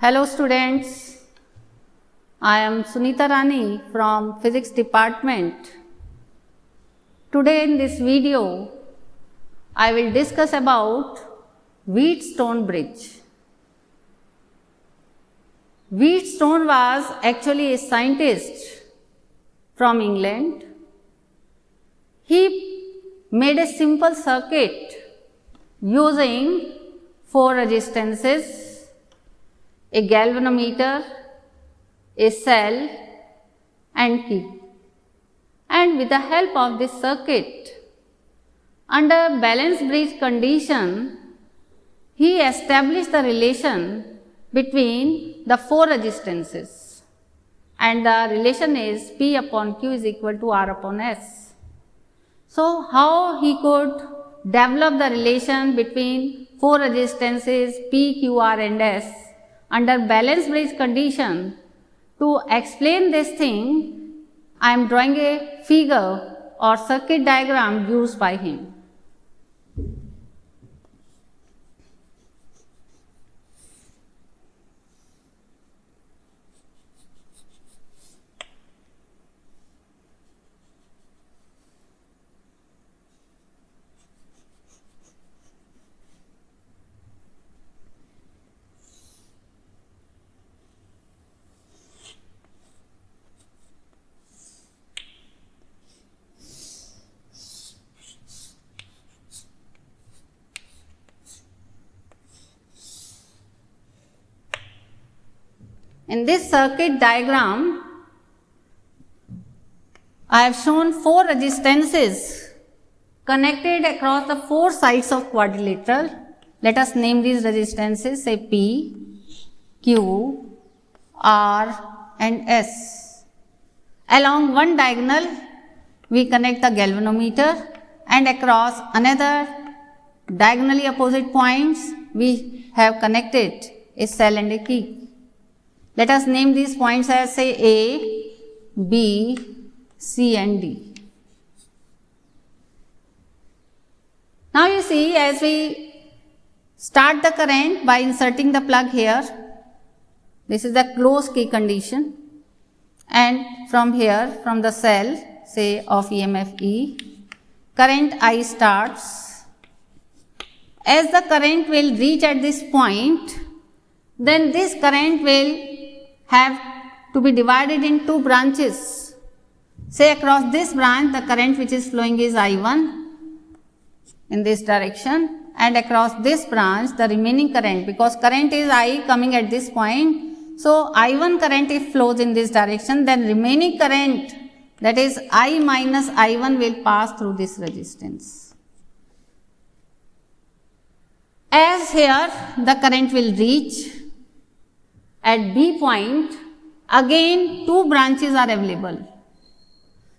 Hello students, I am Sunita Rani from Physics Department. Today in this video, I will discuss about Wheatstone Bridge. Wheatstone was actually a scientist from England. He made a simple circuit using 4 resistances, a galvanometer, a cell and key. And with the help of this circuit, under balance bridge condition, he established the relation between the 4 resistances, and the relation is P upon Q is equal to R upon S. So, how he could develop the relation between 4 resistances P, Q, R and S under balance bridge condition? To explain this thing, I am drawing a figure or circuit diagram used by him. In this circuit diagram, I have shown 4 resistances connected across the 4 sides of quadrilateral. Let us name these resistances, say P, Q, R and S. Along one diagonal, we connect the galvanometer, and across another diagonally opposite points, we have connected a cell and a key. Let us name these points as say A, B, C and D. Now you see, as we start the current by inserting the plug here, this is the closed key condition, and from here, from the cell say of EMF E, current I starts. As the current will reach at this point, then this current will have to be divided in 2 branches. Say across this branch, the current which is flowing is I1 in this direction, and across this branch the remaining current, because current is I coming at this point, so I1 current if flows in this direction, then remaining current, that is I minus I1, will pass through this resistance. As here the current will reach at B point, again 2 branches are available.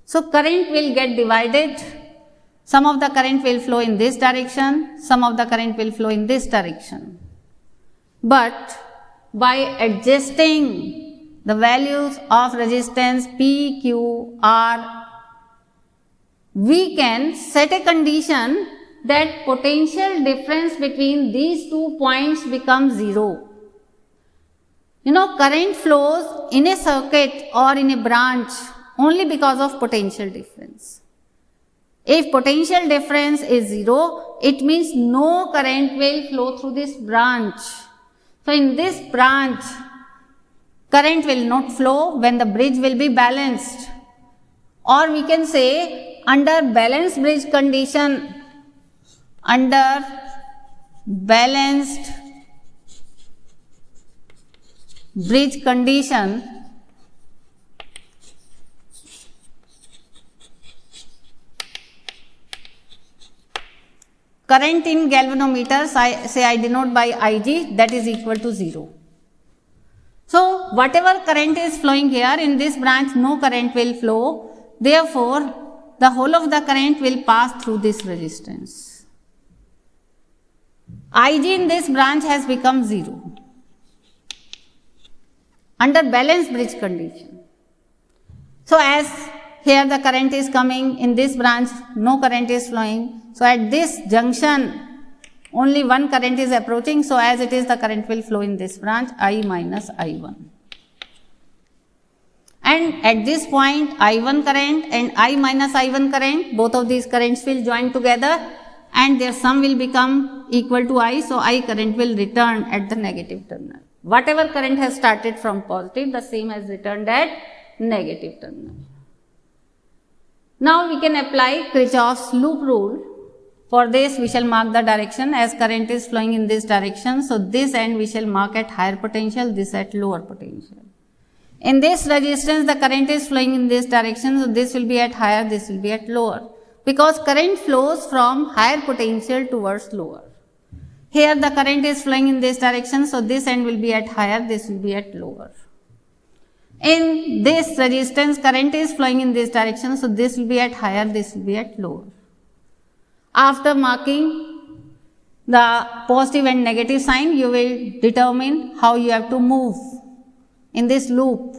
So, current will get divided. Some of the current will flow in this direction, some of the current will flow in this direction. But by adjusting the values of resistance P, Q, R, we can set a condition that potential difference between these 2 points becomes 0. You know, current flows in a circuit or in a branch only because of potential difference. If potential difference is 0, it means no current will flow through this branch. So, in this branch, current will not flow when the bridge will be balanced, or we can say under balanced bridge condition, under balanced bridge condition, current in galvanometers, I denote by Ig, that is equal to 0. So, whatever current is flowing here in this branch, no current will flow. Therefore, the whole of the current will pass through this resistance. Ig in this branch has become 0 under balanced bridge condition. So, as here the current is coming in this branch, no current is flowing. So, at this junction, Only one current is approaching, so as it is, the current will flow in this branch, I minus I1. And at this point, I1 current and I minus I1 current, both of these currents will join together and their sum will become equal to I, so I current will return at the negative terminal. Whatever current has started from positive, the same has returned at negative terminal. Now we can apply Kirchhoff's loop rule. For this, we shall mark the direction as current is flowing in this direction. So this end we shall mark at higher potential, this at lower potential. In this resistance, the current is flowing in this direction, so this will be at higher, this will be at lower. Because current flows from higher potential towards lower. Here the current is flowing in this direction, so this end will be at higher, this will be at lower. In this resistance, current is flowing in this direction, so this will be at higher, this will be at lower. After marking the positive and negative sign, you will determine how you have to move in this loop.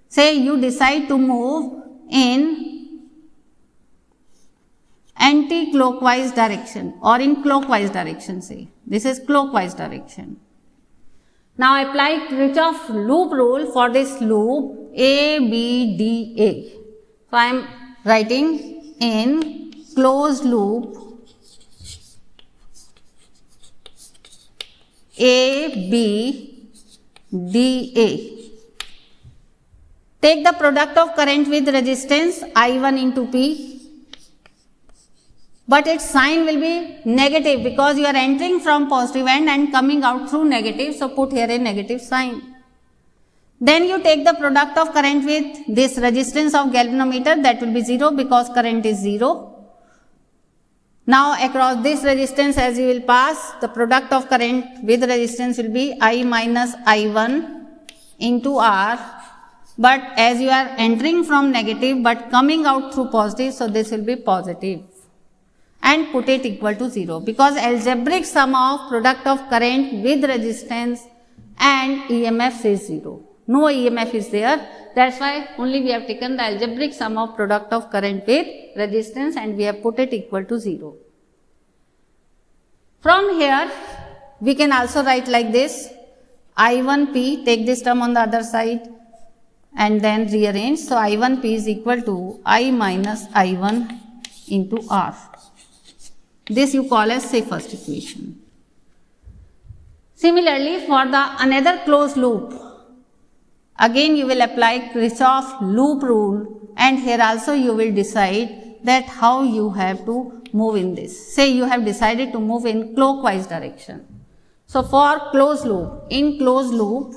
Say you decide to move in anti-clockwise direction or in clockwise direction, say. This is clockwise direction. Now apply Kirchhoff's loop rule for this loop A, B, D, A. So I am writing in closed loop A, B, D, A. Take the product of current with resistance I1 into P. But its sign will be negative because you are entering from positive end and coming out through negative, so put here a negative sign. Then you take the product of current with this resistance of galvanometer, that will be 0 because current is 0. Now across this resistance as you will pass, the product of current with resistance will be I minus I1 into R. But as you are entering from negative but coming out through positive, so this will be positive. And put it equal to 0 because algebraic sum of product of current with resistance and EMF is 0. No EMF is there, that's why only we have taken the algebraic sum of product of current with resistance and we have put it equal to 0. From here, we can also write like this, I1P, take this term on the other side and then rearrange. So I1P is equal to I minus I1 into R. This you call as say first equation. Similarly, for the another closed loop, again you will apply Kirchhoff's loop rule and here also you will decide that how you have to move in this. Say you have decided to move in clockwise direction. So for closed loop, in closed loop,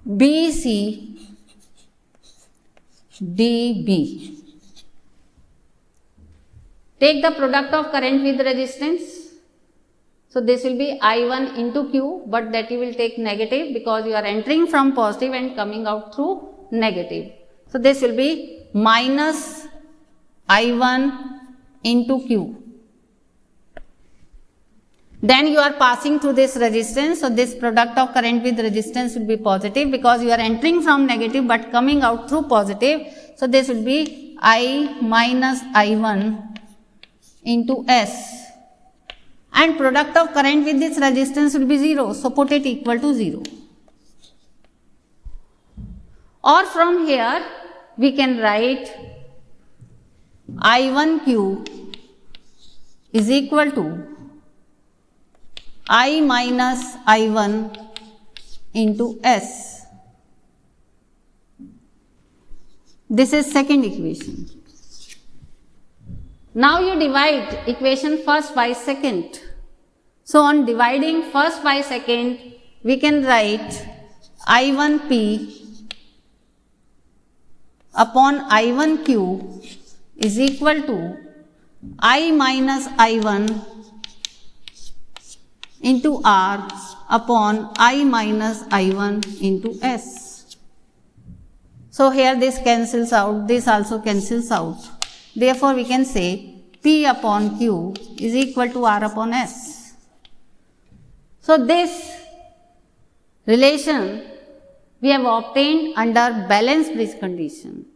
BC dB. Take the product of current with resistance. So this will be I1 into Q, but that you will take negative because you are entering from positive and coming out through negative. So this will be minus I1 into Q. Then you are passing through this resistance, so this product of current with resistance will be positive because you are entering from negative but coming out through positive. So this will be I minus I1 into S. And product of current with this resistance will be 0, so put it equal to 0. Or from here, we can write I1Q is equal to I minus I1 into S. This is second equation. Now you divide equation first by second. So on dividing first by second, we can write I1P upon I1Q is equal to I minus I1 into R upon I minus I1 into S. So here this cancels out, this also cancels out. Therefore, we can say P upon Q is equal to R upon S. So this relation we have obtained under balanced bridge condition.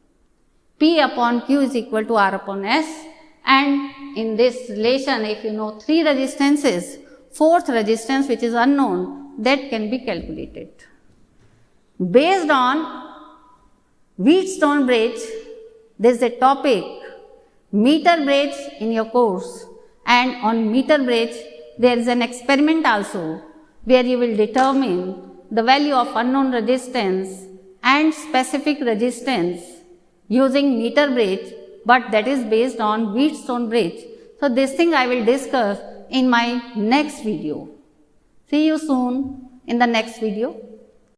P upon Q is equal to R upon S, and in this relation, if you know 3 resistances, 4th resistance which is unknown, that can be calculated. Based on Wheatstone bridge, there is a topic meter bridge in your course, and on meter bridge there is an experiment also where you will determine the value of unknown resistance and specific resistance using meter bridge, but that is based on Wheatstone bridge. So, this thing I will discuss in my next video. See you soon in the next video.